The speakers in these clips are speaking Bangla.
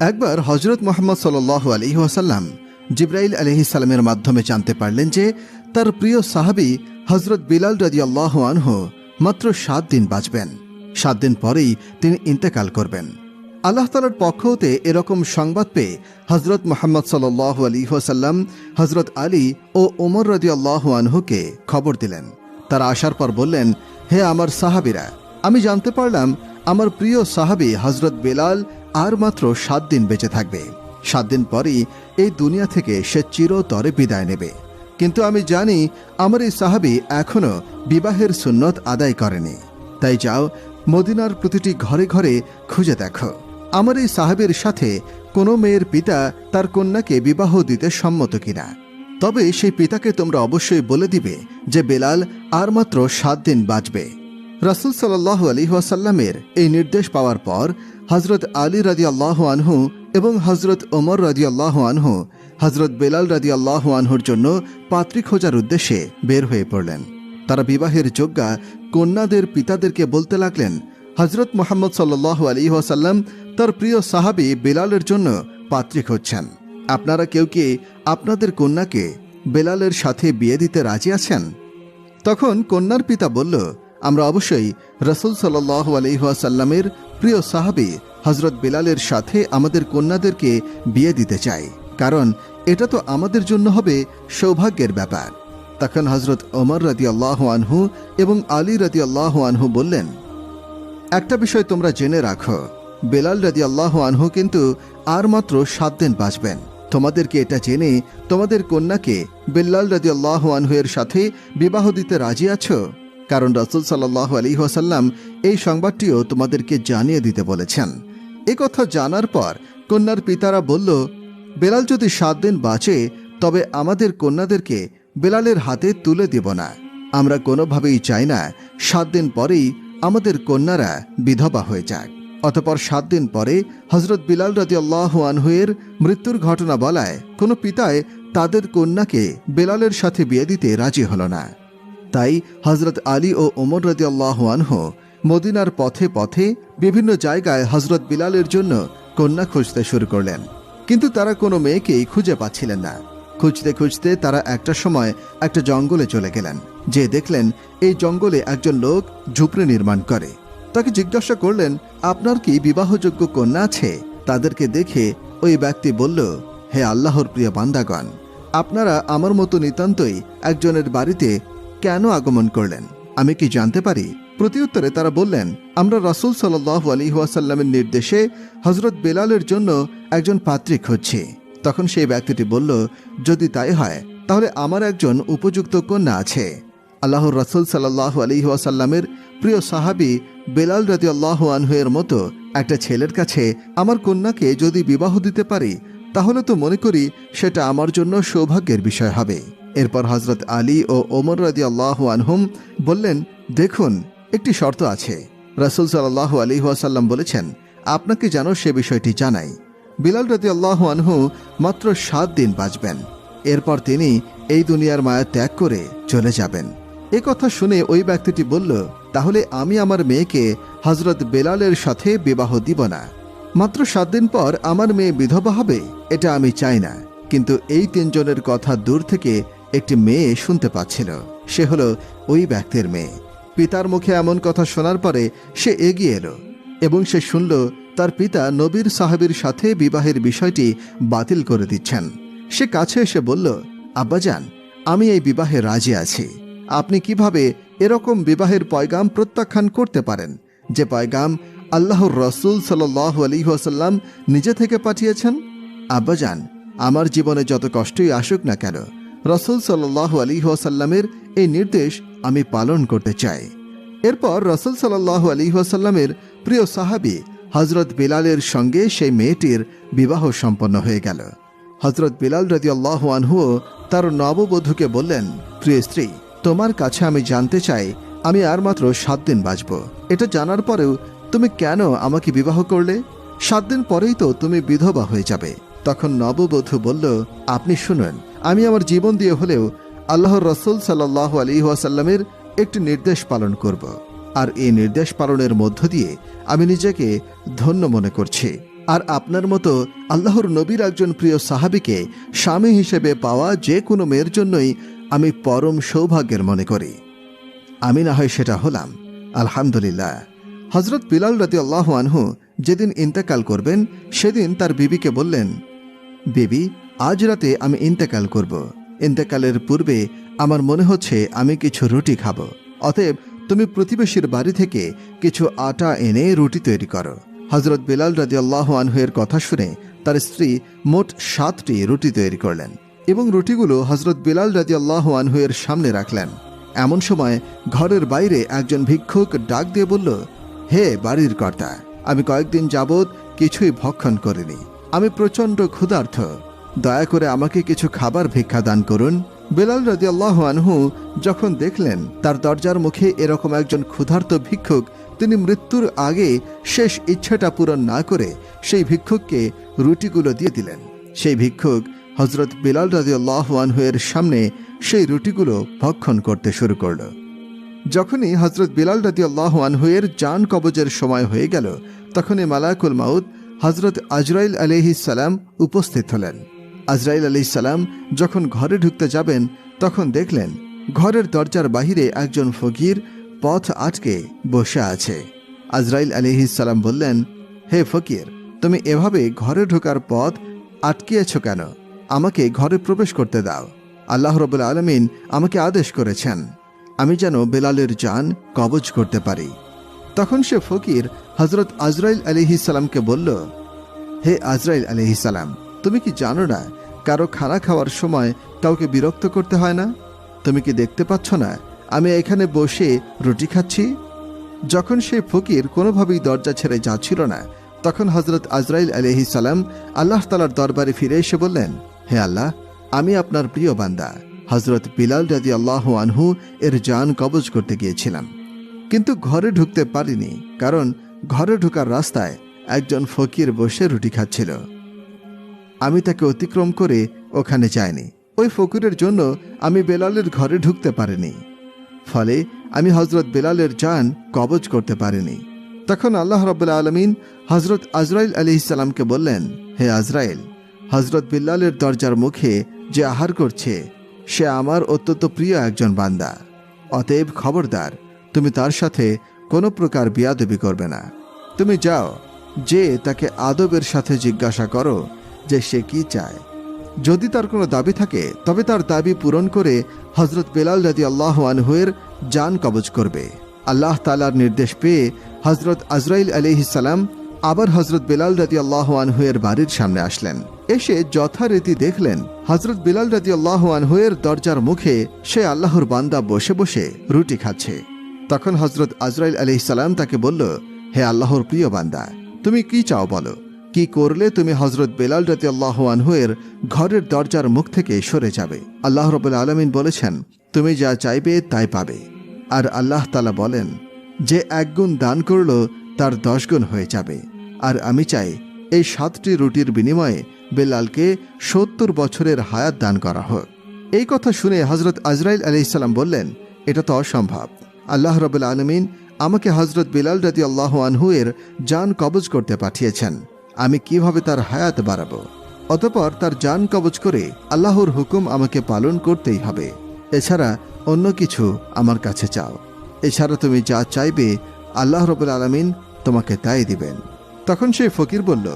একবার হজরত মুহাম্মদ সাল্লাল্লাহু আলাইহি ওয়াসাল্লাম জিবরাইল আলাইহিস সালামের মাধ্যমে জানতে পারলেন যে তার প্রিয় সাহাবী হজরত বিলাল রাদিয়াল্লাহু আনহু মাত্র 7 দিন বাঁচবেন। 7 দিন পরেই তিনি ইন্তেকাল করবেন। আল্লাহ তাআলার পক্ষ হতে এরকম সংবাদ পেয়ে হজরত মুহাম্মদ সাল্লাল্লাহু আলাইহি ওয়াসাল্লাম হজরত আলী ও ওমর রাদিয়াল্লাহু আনহুকে খবর দিলেন। তারা আসার পর বললেন, হে আমার সাহাবীরা, আমি জানতে পারলাম আমার প্রিয় সাহাবী হজরত বেলাল আর মাত্র 7 দিন বেঁচে থাকবে। 7 দিন পরই এই দুনিয়া থেকে সে চিরতরে বিদায় নেবে। কিন্তু আমি জানি আমার এই সাহাবী এখনো বিবাহের সুন্নত আদায় করেনি। তাই যাও, মদিনার প্রতিটি ঘরে ঘরে খুঁজে দেখো আমার এই সাহাবীর সাথে কোনো মেয়ের পিতা তার কন্যাকে বিবাহ দিতে সম্মত কিনা। তবে সেই পিতাকে তোমরা অবশ্যই বলে দিবে যে বেলাল আর মাত্র 7 দিন বাঁচবে। রাসূল সাল্লাল্লাহু আলাইহি ওয়াসাল্লামের এই নির্দেশ পাওয়ার পর হজরত আলী রাদিয়াল্লাহু আনহু এবং হজরত ওমর রাদিয়াল্লাহু আনহু হজরত বেলাল রাদিয়াল্লাহু আনহুর জন্য পাত্রী খোঁজার উদ্দেশ্যে বের হয়ে পড়লেন। তারা বিবাহের যোগ্যা কন্যাদের পিতাদেরকে বলতে লাগলেন, হজরত মুহাম্মদ সাল্লাল্লাহু আলাইহি ওয়াসাল্লাম তার প্রিয় সাহাবী বেলালের জন্য পাত্রী খুঁজছেন। আপনারা কেউ কি আপনাদের কন্যাকে বেলালের সাথে বিয়ে দিতে রাজি আছেন? তখন কন্যার পিতা বলল, আমরা অবশ্যই রাসূল সাল্লাল্লাহু আলাইহি ওয়াসাল্লামের প্রিয় সাহাবী হজরত বেলালের সাথে আমাদের কন্যাদেরকে বিয়ে দিতে চাই, কারণ এটা তো আমাদের জন্য হবে সৌভাগ্যের ব্যাপার। তখন হজরত ওমর রাদিয়াল্লাহু আনহু এবং আলী রাদিয়াল্লাহু আনহু বললেন, একটা বিষয় তোমরা জেনে রাখো, বেলাল রাদিয়াল্লাহু আনহু কিন্তু আর মাত্র 7 দিন বাঁচবেন। তোমাদেরকে এটা জেনে তোমাদের কন্যাকে বেলাল রাদিয়াল্লাহু আনহু এর সাথে বিবাহ দিতে রাজি আছো? কারণ রাসূল সাল্লাল্লাহু আলাইহি ওয়াসাল্লাম এই সংবাদটিও তোমাদেরকে জানিয়ে দিতে বলেছেন। এ কথা জানার পর কন্যার পিতারা বলল, বেলাল যদি 7 দিন বাঁচে তবে আমাদের কন্যাদেরকে বেলালের হাতে তুলে দেব না। আমরা কোনোভাবেই চাই না 7 দিন পরেই আমাদের কন্যারা বিধবা হয়ে যাক। অতঃপর 7 দিন পরে হজরত বিলাল রাদিয়াল্লাহু আনহু এর মৃত্যুর ঘটনা বলায় কোনো পিতায় তাদের কন্যাকে বেলালের সাথে বিয়ে দিতে রাজি হল না। তাই হজরত আলী ও ওমর রাদিয়াল্লাহু আনহু মদিনার পথে পথে বিভিন্ন জায়গায় হজরত বিলালের জন্য কন্যা খুঁজতে শুরু করলেন। কিন্তু তারা কোনো মেয়েকেই খুঁজে পাচ্ছিলেন না। খুঁজতে খুঁজতে তারা একটা সময় একটা জঙ্গলে চলে গেলেন। যে দেখলেন এই জঙ্গলে একজন লোক ঝুপড়ি নির্মাণ করে। তাকে জিজ্ঞাসা করলেন, আপনার কি বিবাহযোগ্য কন্যা আছে? তাদেরকে দেখে ওই ব্যক্তি বলল, হে আল্লাহর প্রিয় বান্দাগণ, আপনারা আমার মতো নিতান্তই একজনের বাড়িতে কেন আগমন করলেন, আমি কি জানতে পারি? প্রতিউত্তরে তারা বললেন, আমরা রাসূল সাল্লাল্লাহু আলাইহি ওয়াসাল্লামের নির্দেশে হজরত বেলালের জন্য একজন পাত্রী খুঁজছি। তখন সেই ব্যক্তিটি বলল, যদি তাই হয় তাহলে আমার একজন উপযুক্ত কন্যা আছে। আল্লাহর রাসূল সাল্লাল্লাহু আলাইহি ওয়াসাল্লামের প্রিয় সাহাবী বেলাল রাদিয়াল্লাহু আনহু এর মতো একটা ছেলের কাছে আমার কন্যাকে যদি বিবাহ দিতে পারি তাহলে তো মনে করি সেটা আমার জন্য সৌভাগ্যের বিষয় হবে। এরপর হজরত আলী ও ওমর রাদিয়াল্লাহু আনহুম বললেন, দেখুন, একটি শর্ত আছে। রাসূল সাল্লাল্লাহু আলাইহি ওয়াসাল্লাম বলেছেন, আপনাকে যেন সে বিষয়টি জানাই। বিলাল রাদিয়াল্লাহু আনহু মাত্র 7 দিন বাঁচবেন। এরপর তিনি এই দুনিয়ার মায়া ত্যাগ করে চলে যাবেন। এ কথা শুনে ওই ব্যক্তিটি বলল, তাহলে আমি আমার মেয়েকে হজরত বেলালের সাথে বিবাহ দিব না। মাত্র 7 দিন পর আমার মেয়ে বিধবা হবে, এটা আমি চাই না। কিন্তু এই 3 জনের কথা দূর থেকে একটি মেয়ে শুনতে পাচ্ছিল। সে হলো ওই ব্যক্তির মেয়ে। পিতার মুখে এমন কথা শোনার পরে সে এগিয়ে এলো এবং সে শুনল তার পিতা নবীর সাহাবীর সাথে বিবাহের বিষয়টি বাতিল করে দিচ্ছেন। সে কাছে এসে বলল, আব্বাজান, আমি এই বিবাহে রাজি আছি। আপনি কিভাবে এরকম বিবাহের পয়গাম প্রত্যাখ্যান করতে পারেন, যে পয়গাম আল্লাহর রাসূল সাল্লাল্লাহু আলাইহি ওয়াসাল্লাম নিজে থেকে পাঠিয়েছেন? আব্বাজান, আমার জীবনে যত কষ্টই আসুক না কেন, রাসূল সাল্লাল্লাহু আলাইহি ওয়াসাল্লামের এই নির্দেশ আমি পালন করতে চাই। এরপর রাসূল সাল্লাল্লাহু আলাইহি ওয়াসাল্লামের প্রিয় সাহাবী হজরত বেলালের সঙ্গে সেই মেয়েটির বিবাহ সম্পন্ন হয়ে গেল। হজরত বেলাল রাদিয়াল্লাহু আনহু তার নববধূকে বললেন, প্রিয় স্ত্রী, তোমার কাছে আমি জানতে চাই আমি আর মাত্র 7 দিন বাঁচব। এটা জানার পরেও তুমি কেন আমাকে বিবাহ করলে? 7 দিন পরেই তো তুমি বিধবা হয়ে যাবে। তখন নববধূ বলল, আপনি শুনুন, আমি আমার জীবন দিয়ে হলেও আল্লাহর রাসূল সাল্লাল্লাহু আলাইহি ওয়াসাল্লামের একটি নির্দেশ পালন করব, আর এই নির্দেশ পালনের মধ্য দিয়ে আমি নিজেকে ধন্য মনে করছি। আর আপনার মতো আল্লাহর নবীর একজন প্রিয় সাহাবীকে স্বামী হিসেবে পাওয়া যে কোনো মেয়ের জন্যই আমি পরম সৌভাগ্যের মনে করি। আমি না হয় সেটা হলাম, আলহামদুলিল্লাহ। হযরত বিলাল রাদিয়াল্লাহু আনহু যেদিন ইন্তেকাল করবেন সেদিন তার বিবিকে বললেন, বিবি, আজ রাতে আমি ইন্তেকাল করব। ইন্তেকালের পূর্বে আমার মনে হচ্ছে আমি কিছু রুটি খাবো, অতএব তুমি প্রতিবেশীর বাড়ি থেকে কিছু আটা এনে রুটি তৈরি করো। হযরত বিলাল রাদিয়াল্লাহু আনহু এর কথা শুনে তার স্ত্রী মোট 7টি রুটি তৈরি করলেন এবং রুটিগুলো হযরত বিলাল রাদিয়াল্লাহু আনহু এর সামনে রাখলেন। এমন সময় ঘরের বাইরে একজন ভিক্ষুক ডাক দিয়ে বলল, হে বাড়ির কর্তা, আমি কয়েকদিন যাবৎ কিছুই ভক্ষণ করিনি, আমি প্রচণ্ড ক্ষুধার্ত, দয়া করে আমাকে কিছু খাবার ভিক্ষা দান করুন। বিলাল রাদিয়াল্লাহু আনহু যখন দেখলেন তার দরজার মুখে এরকম একজন ক্ষুধার্ত ভিক্ষুক, তিনি মৃত্যুর আগে শেষ ইচ্ছাটা পূরণ না করে সেই ভিক্ষুককে রুটিগুলো দিয়ে দিলেন। সেই ভিক্ষুক হযরত বিলাল রাদিয়াল্লাহু আনহু এর সামনে সেই রুটিগুলো ভক্ষণ করতে শুরু করল। যখনই হযরত বিলাল রাদিয়াল্লাহু আনহু এর জান কবজের সময় হয়ে গেল, তখনই মালাকুল মাউত হযরত আজরাইল আলাইহিস সালাম উপস্থিত হলেন। আজরাইল আলাইহিস সালাম যখন ঘরে ঢুকতে যাবেন তখন দেখলেন ঘরের দরজার বাহিরে একজন ফকির পথ আটকে বসে আছে। আজরাইল আলাইহিস সালাম বললেন, হে ফকির, তুমি এভাবে ঘরে ঢোকার পথ আটকিয়েছ কেন? আমাকে ঘরে প্রবেশ করতে দাও। আল্লাহ রাব্বুল আলামিন আমাকে আদেশ করেছেন আমি যেন বেলালের জান কবজ করতে পারি। তখন সে ফকির হযরত আজরাইল আলাইহিস সালামকে বলল, হে আজরাইল আলাইহিস সালাম, তুমি কি জানো না কারো খানা খাওয়ার সময় কাউকে বিরক্ত করতে হয় না? তুমি কি দেখতে পাচ্ছ না আমি এখানে বসে রুটি খাচ্ছি? যখন সেই ফকির কোনোভাবেই দরজা ছেড়ে যাচ্ছিল না, তখন হযরত আজরাইল আলাইহিস সালাম আল্লাহ তাআলার দরবারে ফিরে এসে বললেন, হে আল্লাহ, আমি আপনার প্রিয় বান্দা হযরত বিলাল রাদিয়াল্লাহু আনহু এর জান কবজ করতে গিয়েছিলাম, কিন্তু ঘরে ঢুকতে পারিনি, কারণ ঘরে ঢোকার রাস্তায় একজন ফকির বসে রুটি খাচ্ছিল। আমি তাকে অতিক্রম করে ওখানে যাইনি। ওই ফকিরের জন্য আমি বেলালের ঘরে ঢুকতে পারিনি, ফলে আমি হযরত বেলালের জান কবজ করতে পারিনি। তখন আল্লাহ রাব্বুল আলামিন হযরত আজরাইল আলাইহিস সালামকে বললেন, হে আজরাইল, হযরত বিল্লালের দরজার মুখে যে আহার করছে সে আমার অত্যন্ত প্রিয় একজন বান্দা, অতএব খবরদার, তুমি তার সাথে কোনো প্রকার বিয়াদবি করবে না। তুমি যাও, যে তাকে আদবের সাথে জিজ্ঞাসা করো যে সে কি চায়। যদি তার কোনো দাবি থাকে তবে তার দাবি পূরণ করে হযরত বেলাল রাদিয়াল্লাহু আনহু এর জান কবজ করবে। আল্লাহ তাআলার নির্দেশ পেয়ে হযরত আজরাইল আলাইহিস সালাম আবার হযরত বেলাল রাদিয়াল্লাহু আনহু এর বাড়ির সামনে আসলেন। এসে যথারীতি দেখলেন হযরত বেলাল রাদিয়াল্লাহু আনহু এর দরজার মুখে সে আল্লাহর বান্দা বসে বসে রুটি খাচ্ছে। তখন হযরত আজরাইল আলাইহিস সালাম তাকে বলল, হে আল্লাহর প্রিয় বান্দা, তুমি কি চাও বলো? কি করলে তুমি হযরত বেলাল রাদিয়াল্লাহু আনহু এর ঘরের দরজার মুখ থেকে সরে যাবে? আল্লাহ রাব্বুল আলামিন বলেছেন, তুমি যা চাইবে তাই পাবে। আর আল্লাহ তাআলা বলেন, যে 1 গুণ দান করল তার 10 গুণ হয়ে যাবে। আর আমি চাই এই 7টি রুটির বিনিময়ে বেলালকে 70 বছরের হায়াত দান করা হোক। এই কথা শুনে হযরত আজরাইল আলাইহিস সালাম বললেন, এটা তো অসম্ভব। আল্লাহ রাব্বুল আলামিন আমাকে হযরত বেলাল রাদিয়াল্লাহু আনহু এর জান কবজ করতে পাঠিয়েছেন, আমি কিভাবে তার হায়াত বাড়াবো? অতঃপর তার জান কবজ করে আল্লাহর হুকুম আমাকে পালন করতেই হবে। এছাড়া অন্য কিছু আমার কাছে চাও। এছাড়া তুমি যা চাইবে আল্লাহ রাব্বুল আলামিন তোমাকে তাই দিবেন। তখন সেই ফকির বলল,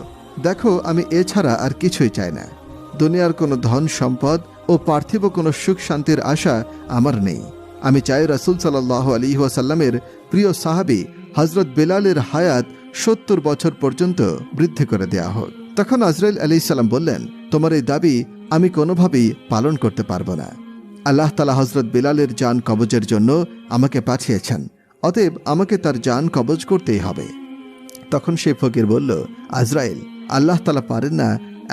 দেখো, আমি এছাড়া আর কিছুই চাই না। দুনিয়ার কোনো ধন সম্পদ ও পার্থিব কোনো সুখ শান্তির আশা আমার নেই। আমি চাই রাসূল সাল্লাল্লাহু আলাইহি ওয়াসাল্লামের প্রিয় সাহাবী হযরত বেলালের হায়াত 70 বছর পর্যন্ত বৃদ্ধি করে দেয়া হোক। তখন আজরাইল আলাইহিস সালাম বললেন, তোমার এই দাবি আমি কোনোভাবেই পালন করতে পারবো না। আল্লাহ তাআলা হযরত বেলালের জান কবজের জন্য আমাকে পাঠিয়েছেন, অতএব আমাকে তার জান কবজ করতেই হবে। তখন সেই ফকির বলল, আজরাইল, আল্লাহ তাআলা পারেন না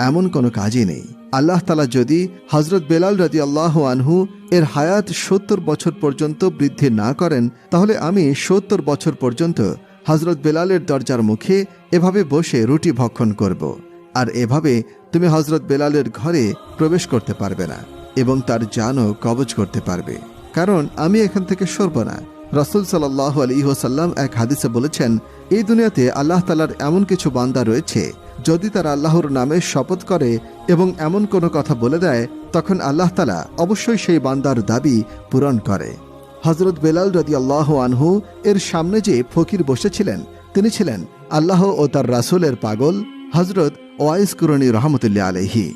এমন কোনো কাজই নেই। আল্লাহ তাআলা যদি হযরত বেলাল রাদিয়াল্লাহু আনহু এর হায়াত 70 বছর পর্যন্ত বৃদ্ধি না করেন, তাহলে আমি 70 বছর পর্যন্ত হযরত বেলালের দরজার মুখে এভাবে বসে রুটি ভক্ষণ করব। আর এভাবে তুমি হযরত বেলালের ঘরে প্রবেশ করতে পারবে না এবং তার জানও কবজ করতে পারবে, কারণ আমি এখান থেকে সরব না। রাসূল সাল্লাল্লাহু আলাইহি ওয়াসাল্লাম এক হাদিসে বলেছেন, এই দুনিয়াতে আল্লাহ তাআলার এমন কিছু বান্দা রয়েছে যদি তারা আল্লাহর নামে শপথ করে এবং এমন কোনো কথা বলে দেয়, তখন আল্লাহ তাআলা অবশ্যই সেই বান্দার দাবি পূরণ করে। হযরত বেলাল রাদিয়াল্লাহু আনহু এর সামনে যে ফকির বসেছিলেন, তিনি ছিলেন আল্লাহ ও তার রাসূলের পাগল হযরত ওয়াইস কুরনি রহমতুল্লাহ আলাইহি।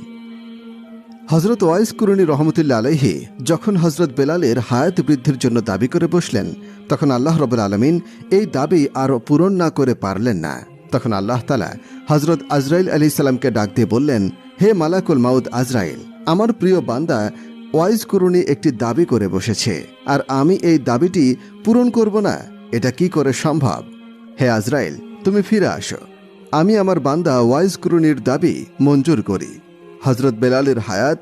হযরত ওয়াইস কুরনি রহমতুল্লাহ আলাইহি যখন হযরত বেলালের হায়াত বৃদ্ধির জন্য দাবি করে বসলেন, তখন আল্লাহ রাব্বুল আলামিন এই দাবি আর পূরণ না করে পারলেন না। তখন আল্লাহ তাআলা হযরত আজরাইল আলাইহিস সালামকে ডাক দিয়ে বললেন, হে মালাকুল মাউত আজরাইল, আমার প্রিয় বান্দা ওয়াইস কুরনি একটি দাবি করে বসেছে, আর আমি এই দাবিটি পূরণ করব না, এটা কি করে সম্ভব? হে আজরাইল, তুমি ফিরে আসো, আমি আমার বান্দা ওয়াইস কুরনির দাবি মঞ্জুর করি। হযরত বেলালের হায়াত